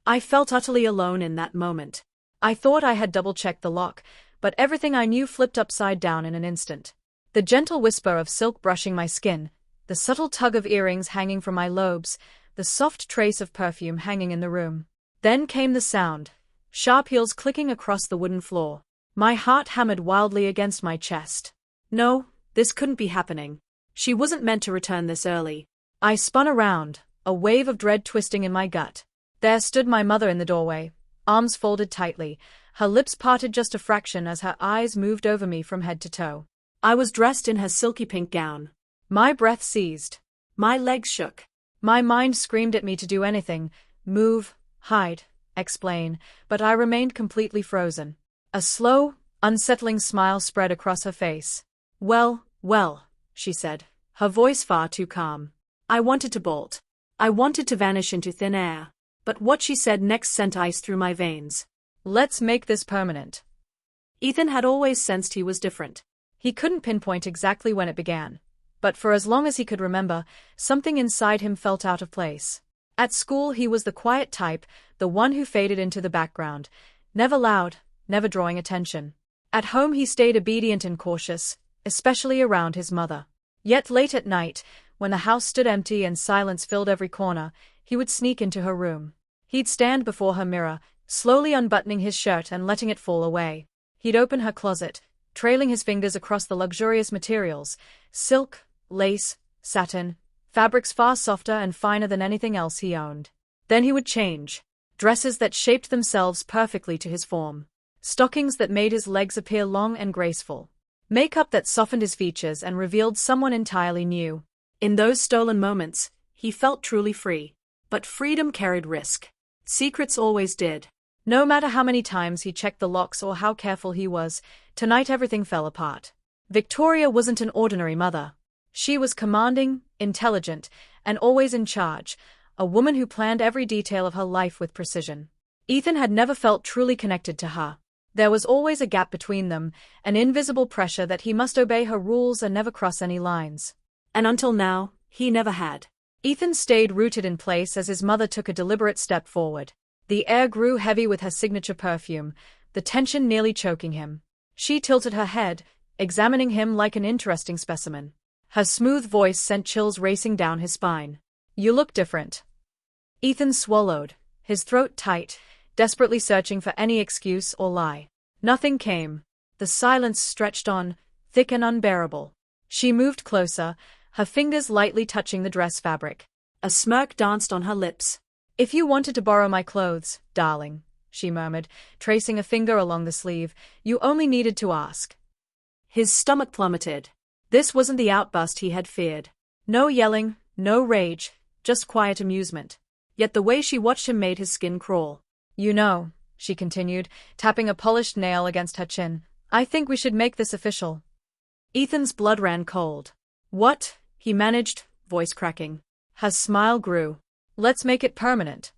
I felt utterly alone in that moment. I thought I had double-checked the lock, but everything I knew flipped upside down in an instant. The gentle whisper of silk brushing my skin, the subtle tug of earrings hanging from my lobes, the soft trace of perfume hanging in the room. Then came the sound, sharp heels clicking across the wooden floor. My heart hammered wildly against my chest. No, this couldn't be happening. She wasn't meant to return this early. I spun around, a wave of dread twisting in my gut. There stood my mother in the doorway, arms folded tightly, her lips parted just a fraction as her eyes moved over me from head to toe. I was dressed in her silky pink gown. My breath seized. My legs shook. My mind screamed at me to do anything, move, hide, explain, but I remained completely frozen. A slow, unsettling smile spread across her face. Well, she said, her voice far too calm. I wanted to bolt. I wanted to vanish into thin air. But what she said next sent ice through my veins. Let's make this permanent. Ethan had always sensed he was different. He couldn't pinpoint exactly when it began. But for as long as he could remember, something inside him felt out of place. At school he was the quiet type, the one who faded into the background, never loud, never drawing attention. At home he stayed obedient and cautious, especially around his mother. Yet late at night, when the house stood empty and silence filled every corner, he would sneak into her room. He'd stand before her mirror, slowly unbuttoning his shirt and letting it fall away. He'd open her closet, trailing his fingers across the luxurious materials, silk, lace, satin, fabrics far softer and finer than anything else he owned. Then he would change. Dresses that shaped themselves perfectly to his form. Stockings that made his legs appear long and graceful. Makeup that softened his features and revealed someone entirely new. In those stolen moments, he felt truly free. But freedom carried risk. Secrets always did. No matter how many times he checked the locks or how careful he was, tonight everything fell apart. Victoria wasn't an ordinary mother. She was commanding, intelligent, and always in charge, a woman who planned every detail of her life with precision. Ethan had never felt truly connected to her. There was always a gap between them, an invisible pressure that he must obey her rules and never cross any lines. And until now, he never had. Ethan stayed rooted in place as his mother took a deliberate step forward. The air grew heavy with her signature perfume, the tension nearly choking him. She tilted her head, examining him like an interesting specimen. Her smooth voice sent chills racing down his spine. You look different. Ethan swallowed, his throat tight, desperately searching for any excuse or lie. Nothing came. The silence stretched on, thick and unbearable. She moved closer, her fingers lightly touching the dress fabric. A smirk danced on her lips. If you wanted to borrow my clothes, darling, she murmured, tracing a finger along the sleeve, you only needed to ask. His stomach plummeted. This wasn't the outburst he had feared. No yelling, no rage, just quiet amusement. Yet the way she watched him made his skin crawl. You know, she continued, tapping a polished nail against her chin, I think we should make this official. Ethan's blood ran cold. What? He managed, voice cracking. Her smile grew. Let's make it permanent.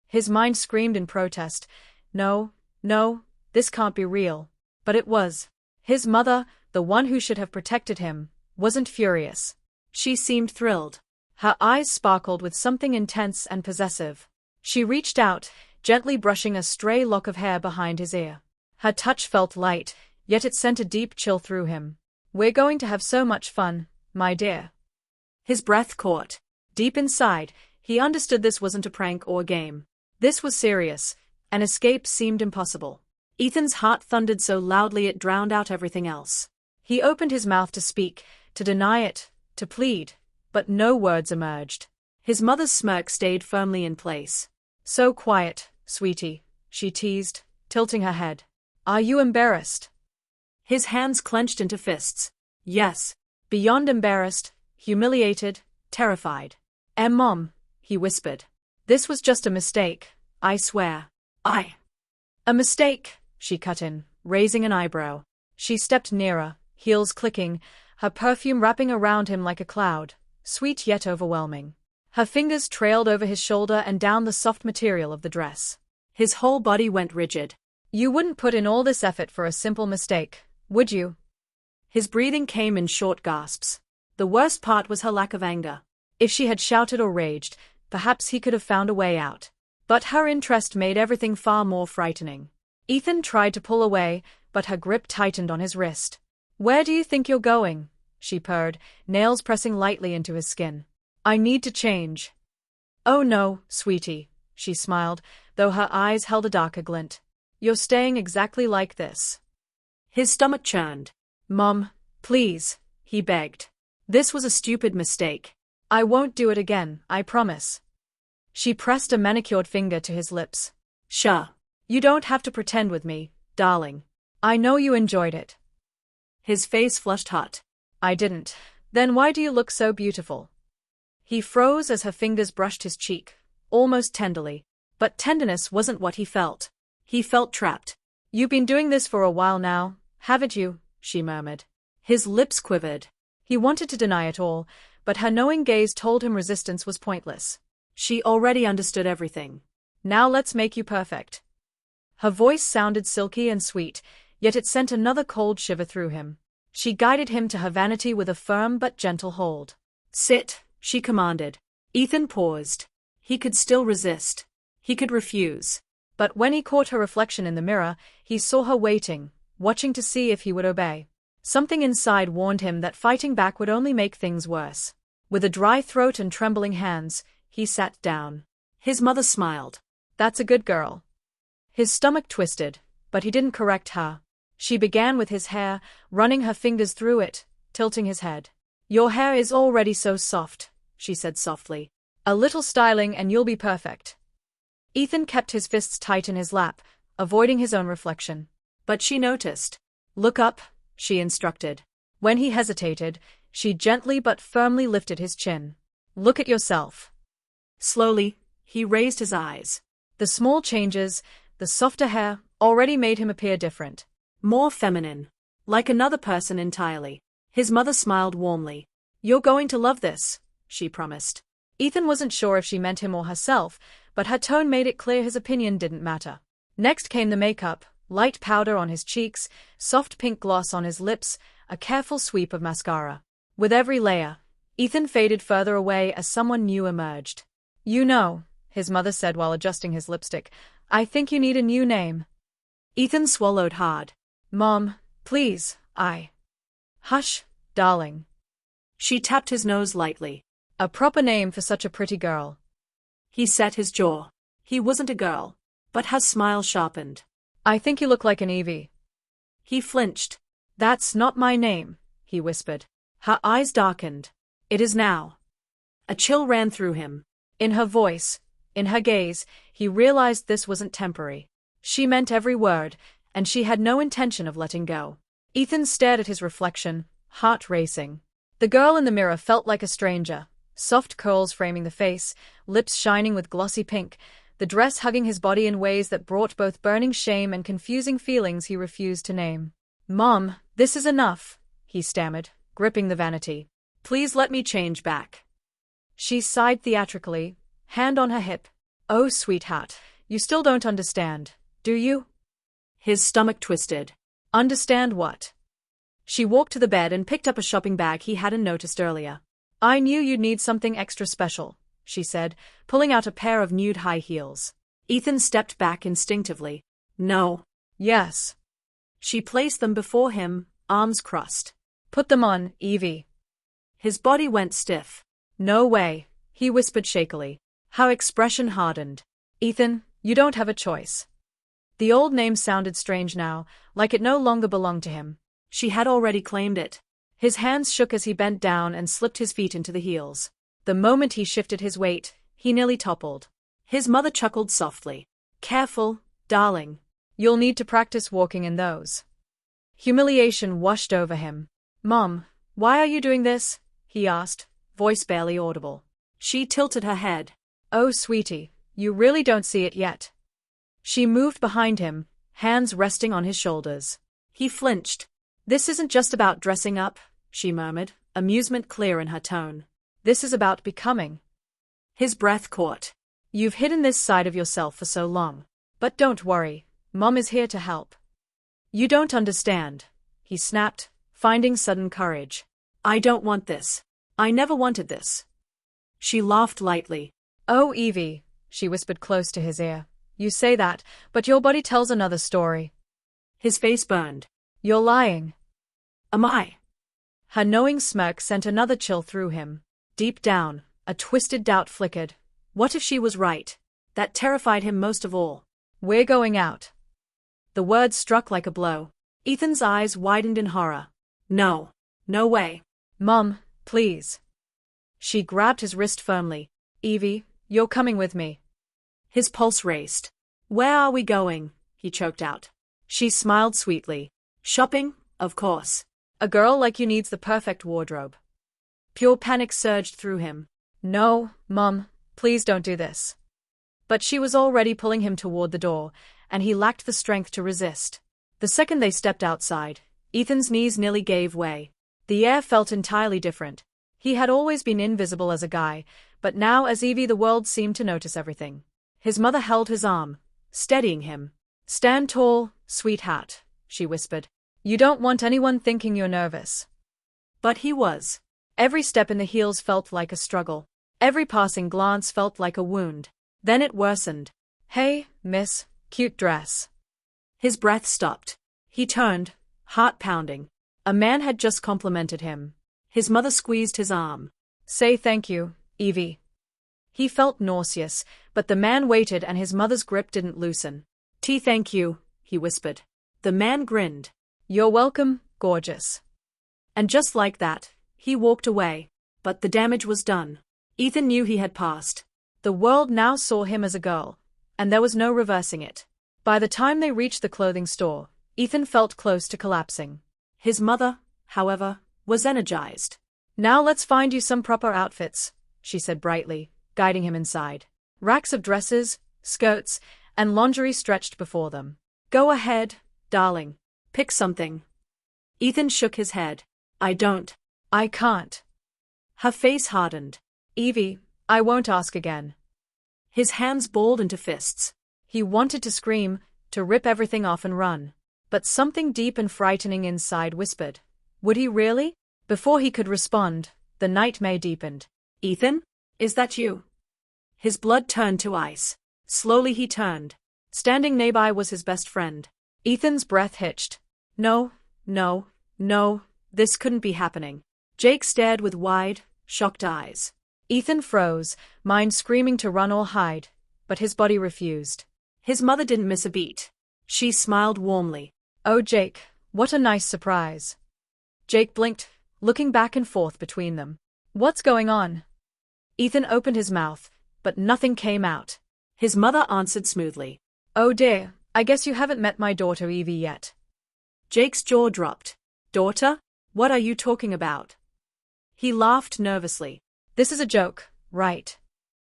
His mind screamed in protest. No, this can't be real. But it was. His mother, the one who should have protected him, wasn't furious. She seemed thrilled. Her eyes sparkled with something intense and possessive. She reached out, gently brushing a stray lock of hair behind his ear. Her touch felt light, yet it sent a deep chill through him. We're going to have so much fun, my dear. His breath caught. Deep inside, he understood this wasn't a prank or a game. This was serious. An escape seemed impossible. Ethan's heart thundered so loudly it drowned out everything else. He opened his mouth to speak, to deny it, to plead, but no words emerged. His mother's smirk stayed firmly in place. So quiet, sweetie, she teased, tilting her head. Are you embarrassed? His hands clenched into fists. Yes, beyond embarrassed, humiliated, terrified. Mom, he whispered. This was just a mistake, I swear. A mistake, she cut in, raising an eyebrow. She stepped nearer, heels clicking, her perfume wrapping around him like a cloud, sweet yet overwhelming. Her fingers trailed over his shoulder and down the soft material of the dress. His whole body went rigid. You wouldn't put in all this effort for a simple mistake, would you? His breathing came in short gasps. The worst part was her lack of anger. If she had shouted or raged, perhaps he could have found a way out. But her interest made everything far more frightening. Ethan tried to pull away, but her grip tightened on his wrist. "Where do you think you're going?" she purred, nails pressing lightly into his skin. "I need to change." "Oh no, sweetie," she smiled, though her eyes held a darker glint. "You're staying exactly like this." His stomach churned. "Mom, please," he begged. "This was a stupid mistake. I won't do it again, I promise." She pressed a manicured finger to his lips. "Sure. You don't have to pretend with me, darling. I know you enjoyed it." His face flushed hot. "I didn't. Then why do you look so beautiful?" He froze as her fingers brushed his cheek, almost tenderly. But tenderness wasn't what he felt. He felt trapped. "You've been doing this for a while now, haven't you?" she murmured. His lips quivered. He wanted to deny it all, but her knowing gaze told him resistance was pointless. She already understood everything. "Now let's make you perfect." Her voice sounded silky and sweet, yet it sent another cold shiver through him. She guided him to her vanity with a firm but gentle hold. "Sit," she commanded. Ethan paused. He could still resist. He could refuse. But when he caught her reflection in the mirror, he saw her waiting, watching to see if he would obey. Something inside warned him that fighting back would only make things worse. With a dry throat and trembling hands, he sat down. His mother smiled. "That's a good girl." His stomach twisted, but he didn't correct her. She began with his hair, running her fingers through it, tilting his head. "Your hair is already so soft," she said softly. "A little styling and you'll be perfect." Ethan kept his fists tight in his lap, avoiding his own reflection. But she noticed. "Look up," she instructed. When he hesitated, she gently but firmly lifted his chin. "Look at yourself." Slowly, he raised his eyes. The small changes, the softer hair, already made him appear different. More feminine. Like another person entirely. His mother smiled warmly. "You're going to love this," she promised. Ethan wasn't sure if she meant him or herself, but her tone made it clear his opinion didn't matter. Next came the makeup, light powder on his cheeks, soft pink gloss on his lips, a careful sweep of mascara. With every layer, Ethan faded further away as someone new emerged. "You know," his mother said while adjusting his lipstick, "I think you need a new name." Ethan swallowed hard. "Mom, please, Hush, darling." She tapped his nose lightly. A proper name for such a pretty girl. He set his jaw. He wasn't a girl. But her smile sharpened. "I think you look like an Evie." He flinched. "That's not my name," he whispered. Her eyes darkened. "It is now." A chill ran through him. In her voice, in her gaze, he realized this wasn't temporary. She meant every word, and she had no intention of letting go. Ethan stared at his reflection, heart racing. The girl in the mirror felt like a stranger. Soft curls framing the face, lips shining with glossy pink, the dress hugging his body in ways that brought both burning shame and confusing feelings he refused to name. "Mom, this is enough," he stammered, gripping the vanity. "Please let me change back." She sighed theatrically, hand on her hip. "Oh, sweetheart, you still don't understand, do you?" His stomach twisted. "Understand what?" She walked to the bed and picked up a shopping bag he hadn't noticed earlier. "I knew you'd need something extra special," she said, pulling out a pair of nude high heels. Ethan stepped back instinctively. "No." "Yes." She placed them before him, arms crossed. "Put them on, Evie." His body went stiff. "No way," he whispered shakily. Her expression hardened. "Ethan, you don't have a choice." The old name sounded strange now, like it no longer belonged to him. She had already claimed it. His hands shook as he bent down and slipped his feet into the heels. The moment he shifted his weight, he nearly toppled. His mother chuckled softly. "Careful, darling. You'll need to practice walking in those." Humiliation washed over him. "Mom, why are you doing this?" he asked, voice barely audible. She tilted her head. "Oh, sweetie, you really don't see it yet." She moved behind him, hands resting on his shoulders. He flinched. "This isn't just about dressing up," she murmured, amusement clear in her tone. "This is about becoming." His breath caught. "You've hidden this side of yourself for so long. But don't worry, Mom is here to help." "You don't understand," he snapped, finding sudden courage. "I don't want this. I never wanted this." She laughed lightly. "Oh, Evie," she whispered close to his ear. You say that, but your body tells another story. His face burned. You're lying. Am I? Her knowing smirk sent another chill through him. Deep down, a twisted doubt flickered. What if she was right? That terrified him most of all. We're going out. The words struck like a blow. Ethan's eyes widened in horror. No. No way. Mom, please. She grabbed his wrist firmly. Evie, you're coming with me. His pulse raced. Where are we going? He choked out. She smiled sweetly. Shopping, of course. A girl like you needs the perfect wardrobe. Pure panic surged through him. No, Mom, please don't do this. But she was already pulling him toward the door, and he lacked the strength to resist. The second they stepped outside, Ethan's knees nearly gave way. The air felt entirely different. He had always been invisible as a guy, but now as Evie the world seemed to notice everything. His mother held his arm, steadying him. Stand tall, sweetheart, she whispered. You don't want anyone thinking you're nervous. But he was. Every step in the heels felt like a struggle. Every passing glance felt like a wound. Then it worsened. Hey, miss, cute dress. His breath stopped. He turned, heart pounding. A man had just complimented him. His mother squeezed his arm. Say thank you, Evie. He felt nauseous, but the man waited and his mother's grip didn't loosen. Thank you, he whispered. The man grinned. You're welcome, gorgeous. And just like that, he walked away. But the damage was done. Ethan knew he had passed. The world now saw him as a girl, and there was no reversing it. By the time they reached the clothing store, Ethan felt close to collapsing. His mother, however, was energized. Now let's find you some proper outfits, she said brightly, guiding him inside. Racks of dresses, skirts, and lingerie stretched before them. Go ahead, darling. Pick something. Ethan shook his head. I can't. Her face hardened. Evie, I won't ask again. His hands balled into fists. He wanted to scream, to rip everything off and run. But something deep and frightening inside whispered. Would he really? Before he could respond, the nightmare deepened. Ethan? Is that you? His blood turned to ice. Slowly he turned. Standing nearby was his best friend. Ethan's breath hitched. No, this couldn't be happening. Jake stared with wide, shocked eyes. Ethan froze, mind screaming to run or hide, but his body refused. His mother didn't miss a beat. She smiled warmly. Oh, Jake, what a nice surprise. Jake blinked, looking back and forth between them. What's going on? Ethan opened his mouth, but nothing came out. His mother answered smoothly. Oh dear, I guess you haven't met my daughter Evie yet. Jake's jaw dropped. Daughter? What are you talking about? He laughed nervously. This is a joke, right?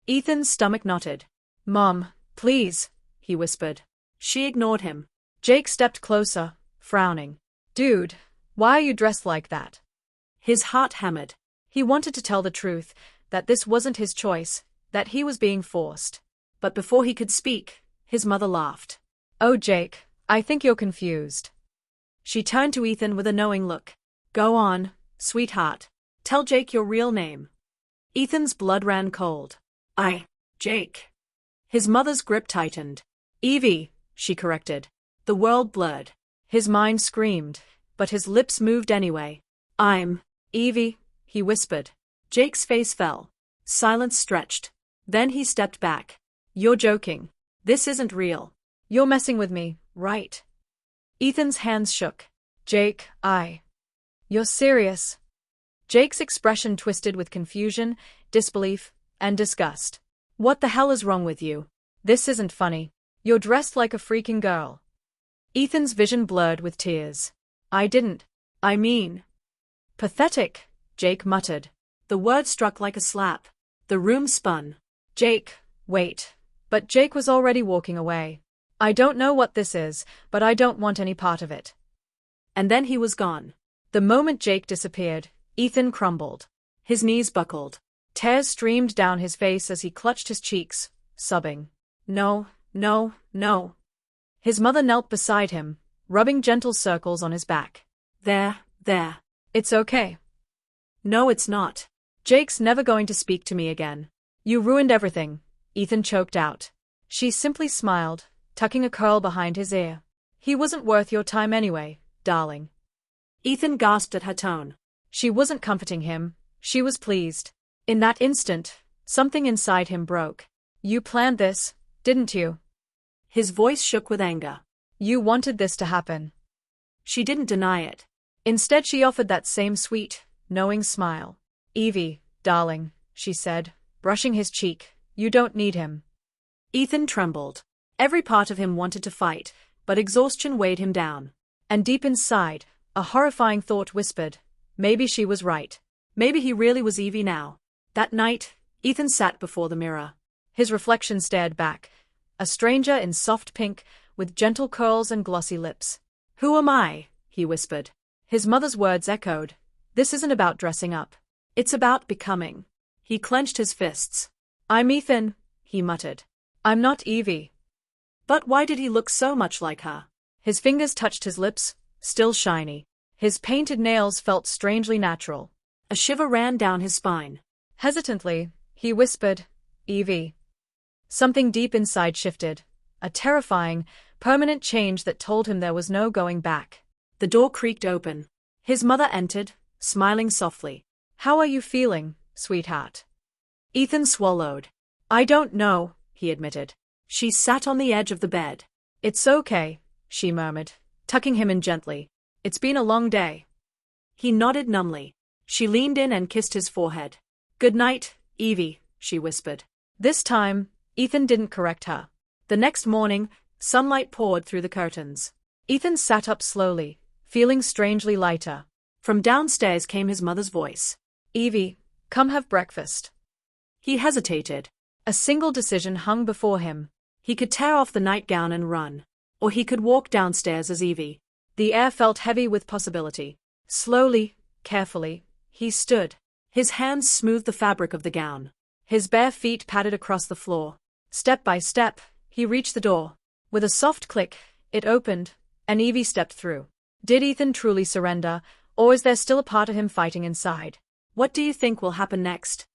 Ethan's stomach knotted. Mom, please, he whispered. She ignored him. Jake stepped closer, frowning. Dude, why are you dressed like that? His heart hammered. He wanted to tell the truth, that this wasn't his choice, that he was being forced. But before he could speak, his mother laughed. Oh, Jake, I think you're confused. She turned to Ethan with a knowing look. Go on, sweetheart. Tell Jake your real name. Ethan's blood ran cold. Jake. His mother's grip tightened. Evie, she corrected. The world blurred. His mind screamed, but his lips moved anyway. I'm Evie, he whispered. Jake's face fell. Silence stretched. Then he stepped back. You're joking. This isn't real. You're messing with me, right? Ethan's hands shook. Jake, You're serious? Jake's expression twisted with confusion, disbelief, and disgust. What the hell is wrong with you? This isn't funny. You're dressed like a freaking girl. Ethan's vision blurred with tears. I mean. Pathetic, Jake muttered. The word struck like a slap. The room spun. Jake, wait. But Jake was already walking away. I don't know what this is, but I don't want any part of it. And then he was gone. The moment Jake disappeared, Ethan crumbled. His knees buckled. Tears streamed down his face as he clutched his cheeks, sobbing. No. His mother knelt beside him, rubbing gentle circles on his back. There. It's okay. No, it's not. Jake's never going to speak to me again. You ruined everything, Ethan choked out. She simply smiled, tucking a curl behind his ear. He wasn't worth your time anyway, darling. Ethan gasped at her tone. She wasn't comforting him, she was pleased. In that instant, something inside him broke. You planned this, didn't you? His voice shook with anger. You wanted this to happen. She didn't deny it. Instead, she offered that same sweet, knowing smile. Evie, darling, she said, brushing his cheek, you don't need him. Ethan trembled. Every part of him wanted to fight, but exhaustion weighed him down. And deep inside, a horrifying thought whispered, maybe she was right. Maybe he really was Evie now. That night, Ethan sat before the mirror. His reflection stared back. A stranger in soft pink, with gentle curls and glossy lips. Who am I? He whispered. His mother's words echoed. This isn't about dressing up. It's about becoming. He clenched his fists. I'm Ethan, he muttered. I'm not Evie. But why did he look so much like her? His fingers touched his lips, still shiny. His painted nails felt strangely natural. A shiver ran down his spine. Hesitantly, he whispered, Evie. Something deep inside shifted. A terrifying, permanent change that told him there was no going back. The door creaked open. His mother entered, smiling softly. How are you feeling, sweetheart? Ethan swallowed. I don't know, he admitted. She sat on the edge of the bed. It's okay, she murmured, tucking him in gently. It's been a long day. He nodded numbly. She leaned in and kissed his forehead. Good night, Evie, she whispered. This time, Ethan didn't correct her. The next morning, sunlight poured through the curtains. Ethan sat up slowly, feeling strangely lighter. From downstairs came his mother's voice. Evie, come have breakfast. He hesitated. A single decision hung before him. He could tear off the nightgown and run, or he could walk downstairs as Evie. The air felt heavy with possibility. Slowly, carefully, he stood. His hands smoothed the fabric of the gown. His bare feet padded across the floor. Step by step, he reached the door. With a soft click, it opened, and Evie stepped through. Did Ethan truly surrender, or is there still a part of him fighting inside? What do you think will happen next?